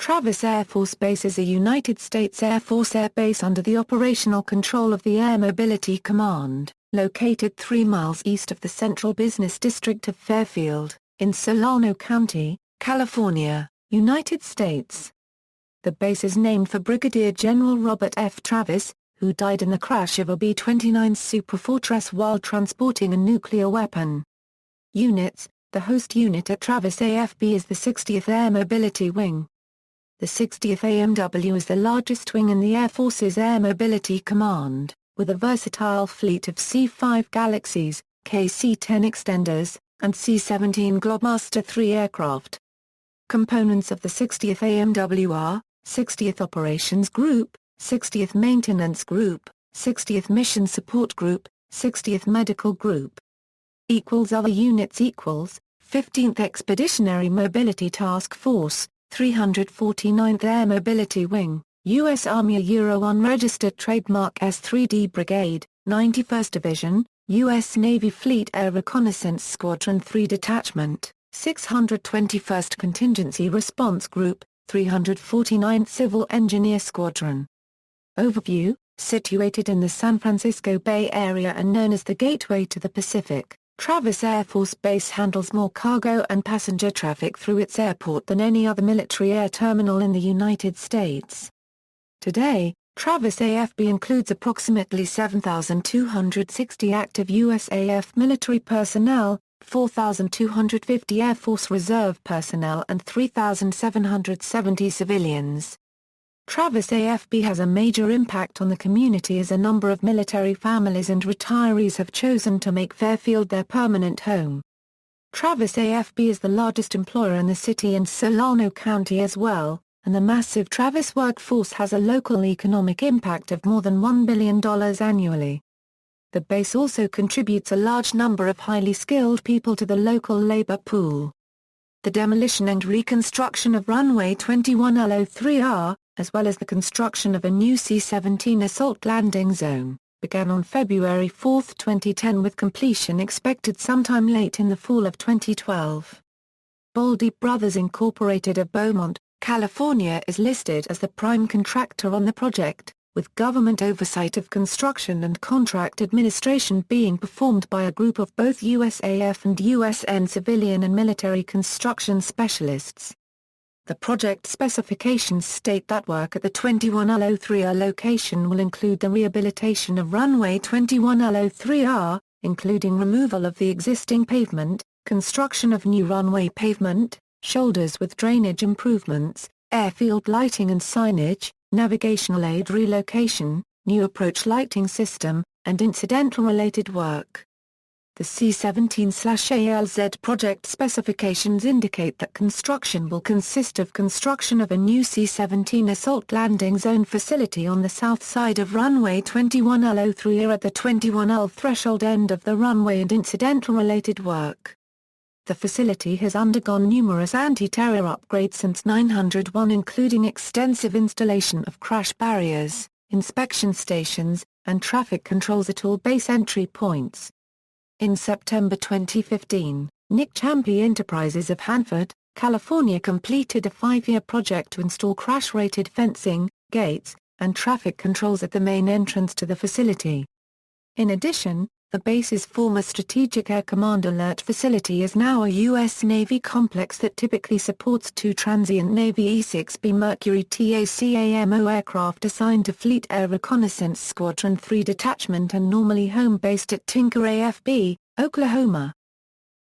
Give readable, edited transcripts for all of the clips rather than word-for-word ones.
Travis Air Force Base is a United States Air Force air base under the operational control of the Air Mobility Command, located 3 miles east of the Central Business District of Fairfield, in Solano County, California, United States. The base is named for Brigadier General Robert F. Travis, who died in the crash of a B-29 Superfortress while transporting a nuclear weapon. Units: the host unit at Travis AFB is the 60th Air Mobility Wing. The 60th AMW is the largest wing in the Air Force's Air Mobility Command, with a versatile fleet of C-5 Galaxies, KC-10 extenders, and C-17 Globemaster III aircraft. Components of the 60th AMW are 60th Operations Group, 60th Maintenance Group, 60th Mission Support Group, 60th Medical Group. Other units: 15th Expeditionary Mobility Task Force, 349th Air Mobility Wing, U.S. Army Unregistered Trademark S-3D Brigade, 91st Division, U.S. Navy Fleet Air Reconnaissance Squadron 3 Detachment, 621st Contingency Response Group, 349th Civil Engineer Squadron. Overview: situated in the San Francisco Bay Area and known as the Gateway to the Pacific, Travis Air Force Base handles more cargo and passenger traffic through its airport than any other military air terminal in the United States. Today, Travis AFB includes approximately 7,260 active USAF military personnel, 4,250 Air Force Reserve personnel and 3,770 civilians. Travis AFB has a major impact on the community as a number of military families and retirees have chosen to make Fairfield their permanent home. Travis AFB is the largest employer in the city and Solano County as well, and the massive Travis workforce has a local economic impact of more than $1 billion annually. The base also contributes a large number of highly skilled people to the local labor pool. The demolition and reconstruction of runway 21L03R, as well as the construction of a new C-17 assault landing zone, began on February 4, 2010 with completion expected sometime late in the fall of 2012. Baldy Brothers Incorporated of Beaumont, California is listed as the prime contractor on the project, with government oversight of construction and contract administration being performed by a group of both USAF and USN civilian and military construction specialists. The project specifications state that work at the 21L03R location will include the rehabilitation of runway 21L03R, including removal of the existing pavement, construction of new runway pavement, shoulders with drainage improvements, airfield lighting and signage, navigational aid relocation, new approach lighting system, and incidental-related work. The C-17/ALZ project specifications indicate that construction will consist of construction of a new C-17 assault landing zone facility on the south side of runway 21L03R at the 21L threshold end of the runway and incidental-related work. The facility has undergone numerous anti-terror upgrades since 901, including extensive installation of crash barriers, inspection stations, and traffic controls at all base entry points. In September 2015, Nick Champy Enterprises of Hanford, California completed a 5-year project to install crash-rated fencing, gates, and traffic controls at the main entrance to the facility. In addition, the base's former Strategic Air Command Alert facility is now a U.S. Navy complex that typically supports 2 transient Navy E-6B Mercury TACAMO aircraft assigned to Fleet Air Reconnaissance Squadron 3 Detachment and normally home-based at Tinker AFB, Oklahoma.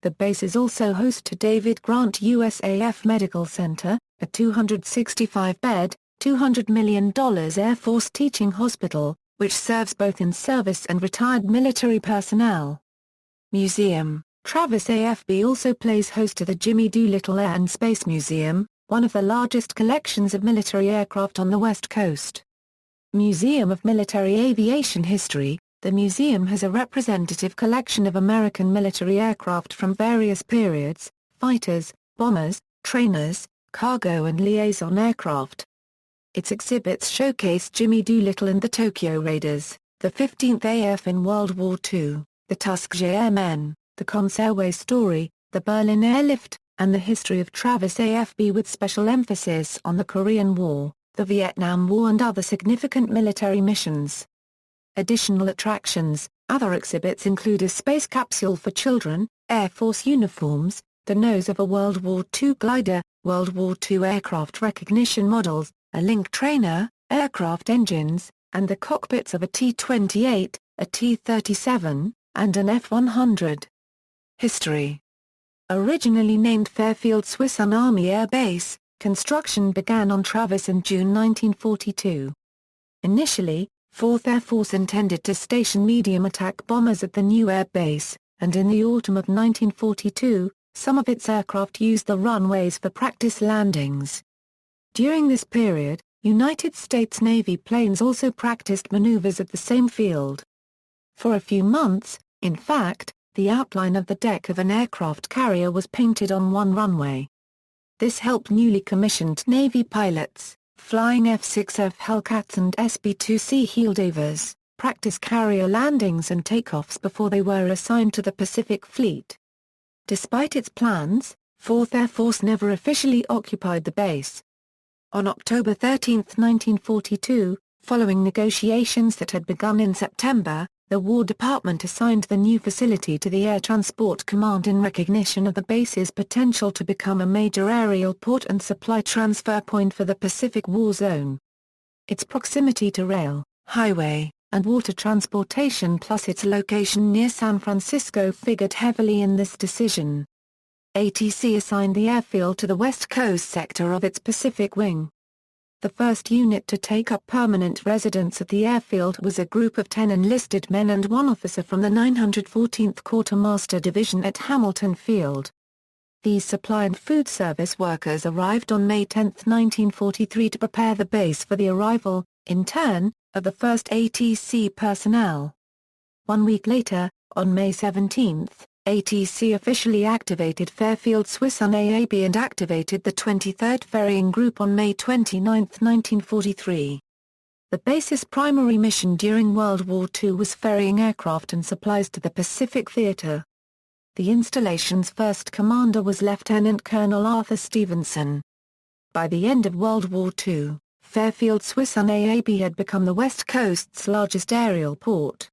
The base is also host to David Grant USAF Medical Center, a 265-bed, $200 million Air Force teaching hospital, which serves both in-service and retired military personnel. Museum: Travis AFB also plays host to the Jimmy Doolittle Air and Space Museum, one of the largest collections of military aircraft on the West Coast. Museum of Military Aviation History: the museum has a representative collection of American military aircraft from various periods: fighters, bombers, trainers, cargo and liaison aircraft. Its exhibits showcase Jimmy Doolittle and the Tokyo Raiders, the 15th AF in World War II, the Tuskegee Airmen, the Conserway Story, the Berlin Airlift, and the history of Travis AFB with special emphasis on the Korean War, the Vietnam War and other significant military missions. Additional attractions. Other exhibits include a space capsule for children, Air Force uniforms, the nose of a World War II glider, World War II aircraft recognition models, a Link trainer, aircraft engines, and the cockpits of a T-28, a T-37, and an F-100. History. Originally named Fairfield Swiss Army Air Base, construction began on Travis in June 1942. Initially, 4th Air Force intended to station medium attack bombers at the new air base, and in the autumn of 1942, some of its aircraft used the runways for practice landings. During this period, United States Navy planes also practiced maneuvers at the same field. For a few months, in fact, the outline of the deck of an aircraft carrier was painted on one runway. This helped newly commissioned Navy pilots, flying F-6F Hellcats and SB-2C Heeldovers, practice carrier landings and takeoffs before they were assigned to the Pacific Fleet. Despite its plans, 4th Air Force never officially occupied the base. On October 13, 1942, following negotiations that had begun in September, the War Department assigned the new facility to the Air Transport Command in recognition of the base's potential to become a major aerial port and supply transfer point for the Pacific War Zone. Its proximity to rail, highway, and water transportation plus its location near San Francisco figured heavily in this decision. ATC assigned the airfield to the West Coast sector of its Pacific Wing. The first unit to take up permanent residence at the airfield was a group of 10 enlisted men and one officer from the 914th Quartermaster Division at Hamilton Field. These supply and food service workers arrived on May 10, 1943 to prepare the base for the arrival, in turn, of the first ATC personnel. 1 week later, on May 17, ATC officially activated Fairfield Swiss AAB and activated the 23rd Ferrying Group on May 29, 1943. The base's primary mission during World War II was ferrying aircraft and supplies to the Pacific Theater. The installation's first commander was Lieutenant Colonel Arthur Stevenson. By the end of World War II, Fairfield Swiss AAB had become the West Coast's largest aerial port.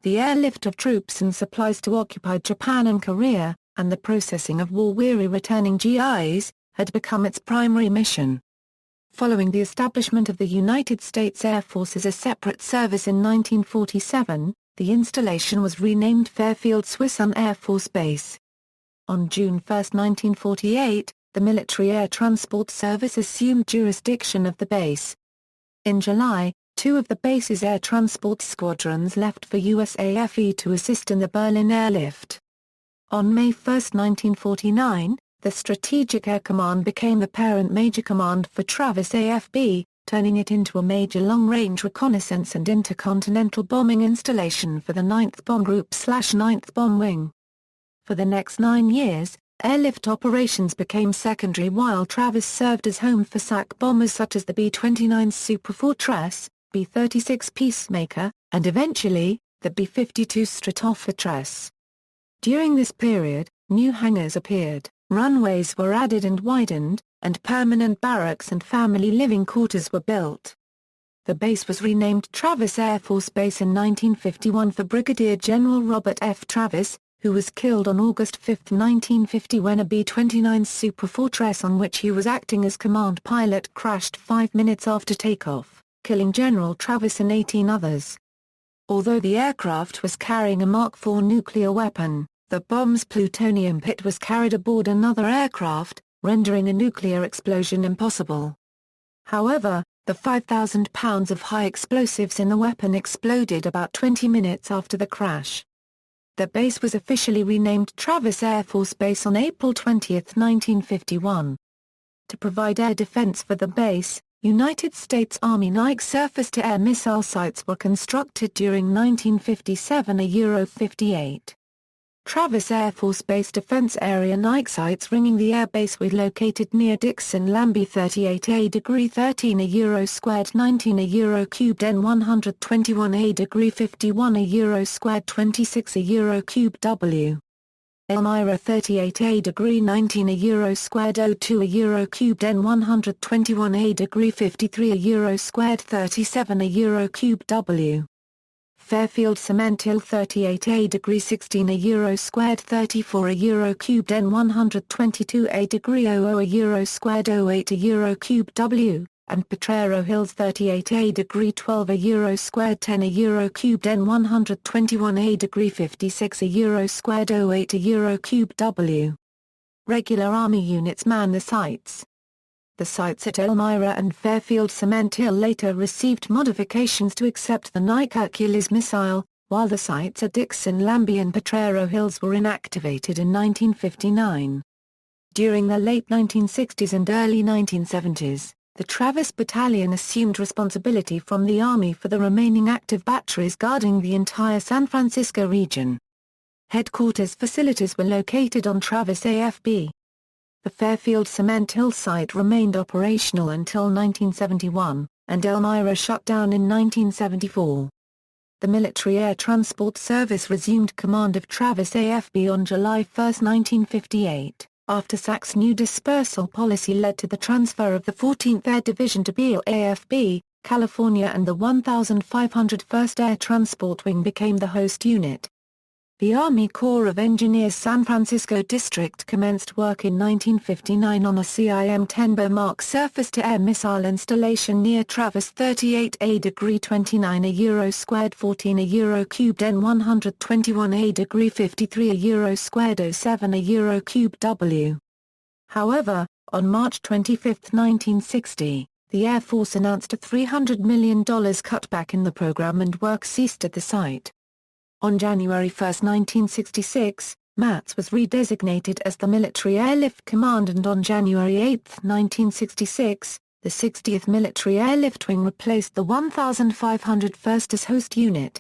The airlift of troops and supplies to occupied Japan and Korea, and the processing of war-weary returning GIs, had become its primary mission. Following the establishment of the United States Air Force as a separate service in 1947, the installation was renamed Fairfield Swiss Air Force Base. On June 1, 1948, the Military Air Transport Service assumed jurisdiction of the base. In July, 2 of the base's air transport squadrons left for USAFE to assist in the Berlin airlift. On May 1, 1949, the Strategic Air Command became the parent major command for Travis AFB, turning it into a major long-range reconnaissance and intercontinental bombing installation for the 9th Bomb Group/9th Bomb Wing. For the next 9 years, airlift operations became secondary while Travis served as home for SAC bombers such as the B-29 Superfortress, B-36 Peacemaker, and eventually, the B-52 Stratofortress. During this period, new hangars appeared, runways were added and widened, and permanent barracks and family living quarters were built. The base was renamed Travis Air Force Base in 1951 for Brigadier General Robert F. Travis, who was killed on August 5, 1950 when a B-29 Superfortress on which he was acting as command pilot crashed 5 minutes after takeoff, killing General Travis and 18 others. Although the aircraft was carrying a Mark IV nuclear weapon, the bomb's plutonium pit was carried aboard another aircraft, rendering a nuclear explosion impossible. However, the 5,000 pounds of high explosives in the weapon exploded about 20 minutes after the crash. The base was officially renamed Travis Air Force Base on April 20, 1951. To provide air defense for the base, United States Army Nike surface-to-air missile sites were constructed during 1957 58. Travis Air Force Base Defense Area Nike sites ringing the airbase were located near Dixon Lambie 38A degree 13 a euro squared 19 a euro cubed N121 a degree 51 a euro squared 26 a euro cubed W. Elmira 38 degree 19 euro squared 02 euro cubed N 121 degree 53 euro squared 37 euro cubed W. Fairfield Cement Hill 38 degree 16 euro squared 34 euro cubed N 122 degree 00 euro squared 08 euro cubed W, and Potrero Hills 38 degree 12 euro squared 10 euro cubed N 121 degree 56 euro squared 08 euro cubed W. Regular Army units man the sites. The sites at Elmira and Fairfield Cement Hill later received modifications to accept the Nike Hercules missile, while the sites at Dixon Lambie and Potrero Hills were inactivated in 1959. During the late 1960s and early 1970s, the Travis Battalion assumed responsibility from the Army for the remaining active batteries guarding the entire San Francisco region. Headquarters facilities were located on Travis AFB. The Fairfield Cement Hill site remained operational until 1971, and Elmira shut down in 1974. The Military Air Transport Service resumed command of Travis AFB on July 1, 1958, after SAC's new dispersal policy led to the transfer of the 14th Air Division to Beale AFB, California, and the 1501st Air Transport Wing became the host unit. The Army Corps of Engineers San Francisco District commenced work in 1959 on a CIM-10 Mark surface-to-air missile installation near Travis 38 degree 29 euro squared 14 euro cubed N 121 degree 53 euro squared 07 euro cubed W. However, on March 25, 1960, the Air Force announced a $300 million cutback in the program and work ceased at the site. On January 1, 1966, MATS was redesignated as the Military Airlift Command, and on January 8, 1966, the 60th Military Airlift Wing replaced the 1501st as host unit.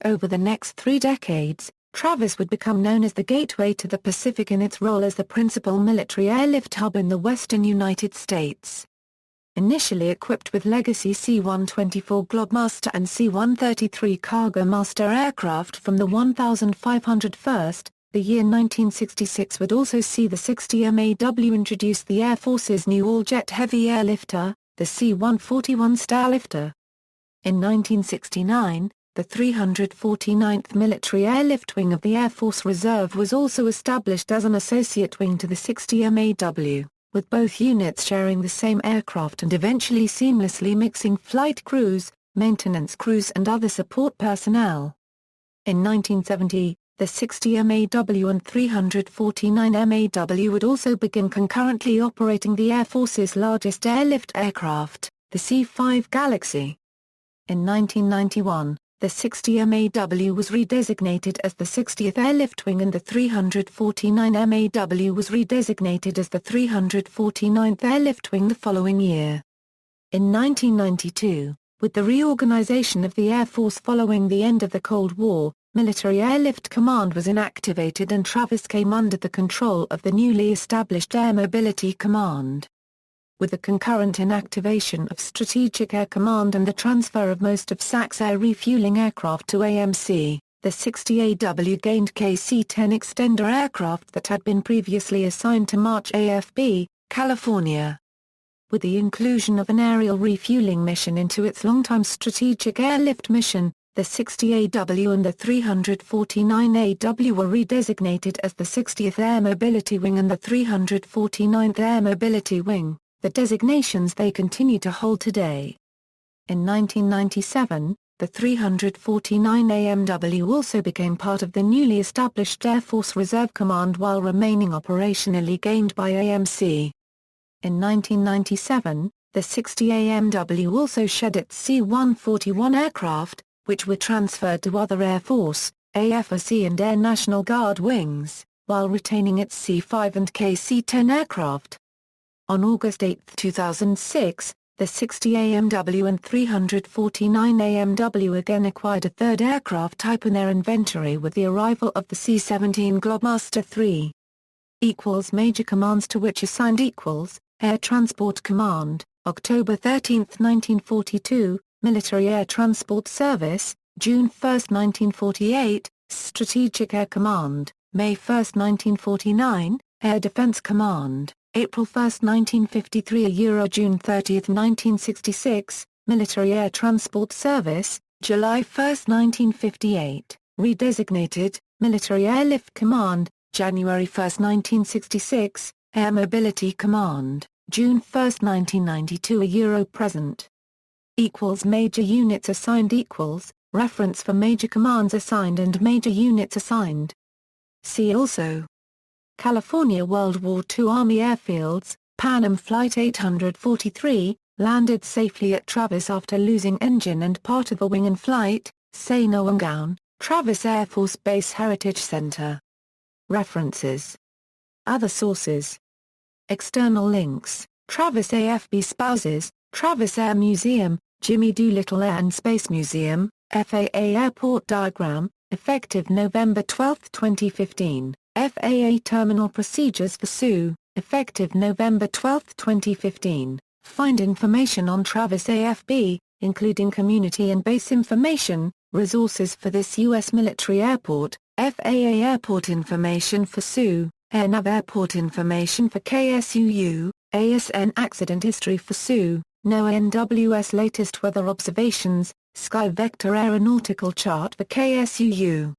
Over the next 3 decades, Travis would become known as the gateway to the Pacific in its role as the principal military airlift hub in the western United States. Initially equipped with legacy C-124 Globemaster and C-133 Cargo Master aircraft from the 1501st, the year 1966 would also see the 60 MAW introduce the Air Force's new all-jet heavy airlifter, the C-141 Starlifter. In 1969, the 349th Military Airlift Wing of the Air Force Reserve was also established as an associate wing to the 60 MAW, with both units sharing the same aircraft and eventually seamlessly mixing flight crews, maintenance crews and other support personnel. In 1970, the 60 MAW and 349 MAW would also begin concurrently operating the Air Force's largest airlift aircraft, the C-5 Galaxy. In 1991, the 60 MAW was redesignated as the 60th Airlift Wing and the 349 MAW was redesignated as the 349th Airlift Wing the following year. In 1992, with the reorganization of the Air Force following the end of the Cold War, Military Airlift Command was inactivated and Travis came under the control of the newly established Air Mobility Command. With the concurrent inactivation of Strategic Air Command and the transfer of most of SAC's air refueling aircraft to AMC, the 60 AW gained KC-10 extender aircraft that had been previously assigned to March AFB, California. With the inclusion of an aerial refueling mission into its longtime strategic airlift mission, the 60 AW and the 349 AW were redesignated as the 60th Air Mobility Wing and the 349th Air Mobility Wing, the designations they continue to hold today. In 1997, the 349 AMW also became part of the newly established Air Force Reserve Command while remaining operationally gained by AMC. In 1997, the 60 AMW also shed its C-141 aircraft, which were transferred to other Air Force, AFRC and Air National Guard wings, while retaining its C-5 and KC-10 aircraft. On August 8, 2006, the 60 AMW and 349 AMW again acquired a third aircraft type in their inventory with the arrival of the C-17 Globemaster III. Major commands to which assigned Air Transport Command, October 13, 1942, Military Air Transport Service, June 1, 1948, Strategic Air Command, May 1, 1949, Air Defense Command, April 1, 1953 June 30, 1966, Military Air Transport Service, July 1, 1958, redesignated, Military Airlift Command, January 1, 1966, Air Mobility Command, June 1, 1992 present. Major units assigned reference for major commands assigned and major units assigned. See also California World War II Army Airfields, Pan Am Flight 843, landed safely at Travis after losing engine and part of a wing in flight, Sanoangown, Travis Air Force Base Heritage Center. References. Other sources. External links, Travis AFB Spouses, Travis Air Museum, Jimmy Doolittle Air and Space Museum, FAA Airport Diagram, effective November 12, 2015, FAA Terminal Procedures for Sioux, effective November 12, 2015, find information on Travis AFB, including community and base information, resources for this U.S. military airport, FAA Airport Information for Sioux, AirNav Airport Information for KSUU, ASN Accident History for Sioux, NOAA NWS Latest Weather Observations, Sky Vector Aeronautical Chart for KSUU.